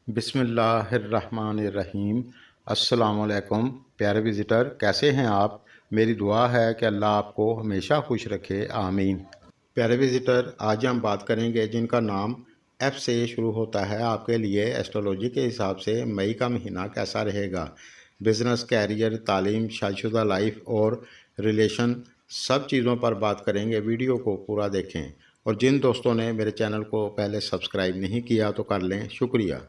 बिस्मिल्लाहिर्रहमानिर्रहीम। अस्सलाम वालेकुम प्यारे विज़िटर, कैसे हैं आप। मेरी दुआ है कि अल्लाह आपको हमेशा खुश रखे, आमीन। प्यारे विज़िटर, आज हम बात करेंगे जिनका नाम एफ से शुरू होता है, आपके लिए एस्ट्रोलॉजी के हिसाब से मई का महीना कैसा रहेगा। बिज़नेस, कैरियर, तालीम, शादीशुदा लाइफ और रिलेशन, सब चीज़ों पर बात करेंगे। वीडियो को पूरा देखें और जिन दोस्तों ने मेरे चैनल को पहले सब्सक्राइब नहीं किया तो कर लें, शुक्रिया।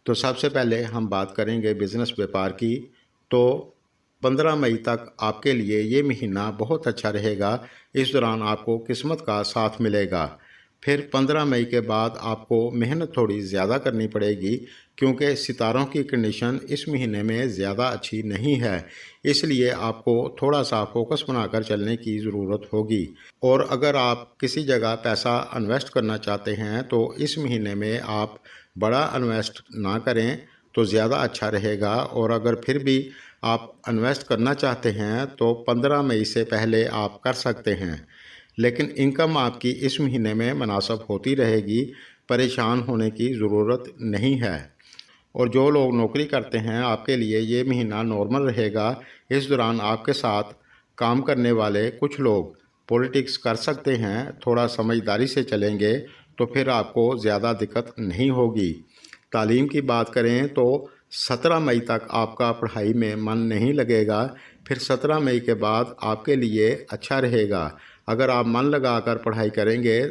तो सबसे पहले हम बात करेंगे बिज़नेस व्यापार की। तो 15 मई तक आपके लिए ये महीना बहुत अच्छा रहेगा। इस दौरान आपको किस्मत का साथ मिलेगा। फिर 15 मई के बाद आपको मेहनत थोड़ी ज़्यादा करनी पड़ेगी, क्योंकि सितारों की कंडीशन इस महीने में ज़्यादा अच्छी नहीं है। इसलिए आपको थोड़ा सा फोकस बनाकर चलने की ज़रूरत होगी। और अगर आप किसी जगह पैसा इन्वेस्ट करना चाहते हैं तो इस महीने में आप बड़ा इन्वेस्ट ना करें तो ज़्यादा अच्छा रहेगा। और अगर फिर भी आप इन्वेस्ट करना चाहते हैं तो 15 मई से पहले आप कर सकते हैं, लेकिन इनकम आपकी इस महीने में मुनासिब होती रहेगी, परेशान होने की ज़रूरत नहीं है। और जो लोग नौकरी करते हैं, आपके लिए ये महीना नॉर्मल रहेगा। इस दौरान आपके साथ काम करने वाले कुछ लोग पॉलिटिक्स कर सकते हैं। थोड़ा समझदारी से चलेंगे तो फिर आपको ज़्यादा दिक्कत नहीं होगी। तालीम की बात करें तो 17 मई तक आपका पढ़ाई में मन नहीं लगेगा। फिर 17 मई के बाद आपके लिए अच्छा रहेगा। अगर आप मन लगाकर पढ़ाई करेंगे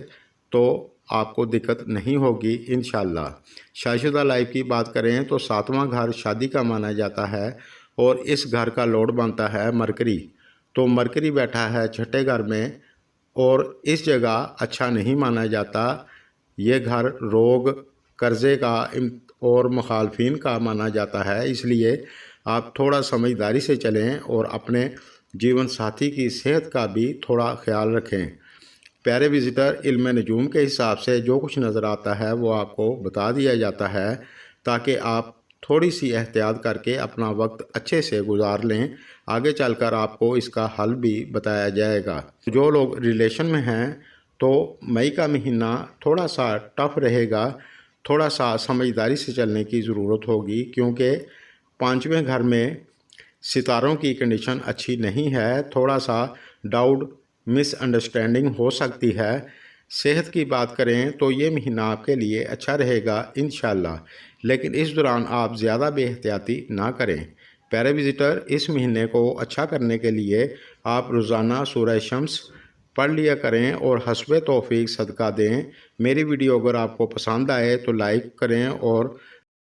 तो आपको दिक्कत नहीं होगी इंशाल्लाह। शादीशुदा लाइफ की बात करें तो 7वां घर शादी का माना जाता है और इस घर का लॉर्ड बनता है मरकरी। तो मरकरी बैठा है छठे घर में और इस जगह अच्छा नहीं माना जाता। ये घर रोग, कर्ज़े का और मुखालफिन का माना जाता है। इसलिए आप थोड़ा समझदारी से चलें और अपने जीवन साथी की सेहत का भी थोड़ा ख्याल रखें। प्यारे विज़िटर, इल्म नजूम के हिसाब से जो कुछ नज़र आता है वो आपको बता दिया जाता है, ताकि आप थोड़ी सी एहतियात करके अपना वक्त अच्छे से गुजार लें। आगे चलकर आपको इसका हल भी बताया जाएगा। जो लोग रिलेशन में हैं तो मई का महीना थोड़ा सा टफ रहेगा। थोड़ा सा समझदारी से चलने की ज़रूरत होगी, क्योंकि 5वें घर में सितारों की कंडीशन अच्छी नहीं है। थोड़ा सा डाउट, मिसअंडरस्टैंडिंग हो सकती है। सेहत की बात करें तो ये महीना आपके लिए अच्छा रहेगा इंशाल्लाह, लेकिन इस दौरान आप ज़्यादा बेहतियाती ना करें। प्यारे विज़िटर, इस महीने को अच्छा करने के लिए आप रोज़ाना सूरह शम्स पढ़ लिया करें और हस्बे तौफीक सदका दें। मेरी वीडियो अगर आपको पसंद आए तो लाइक करें और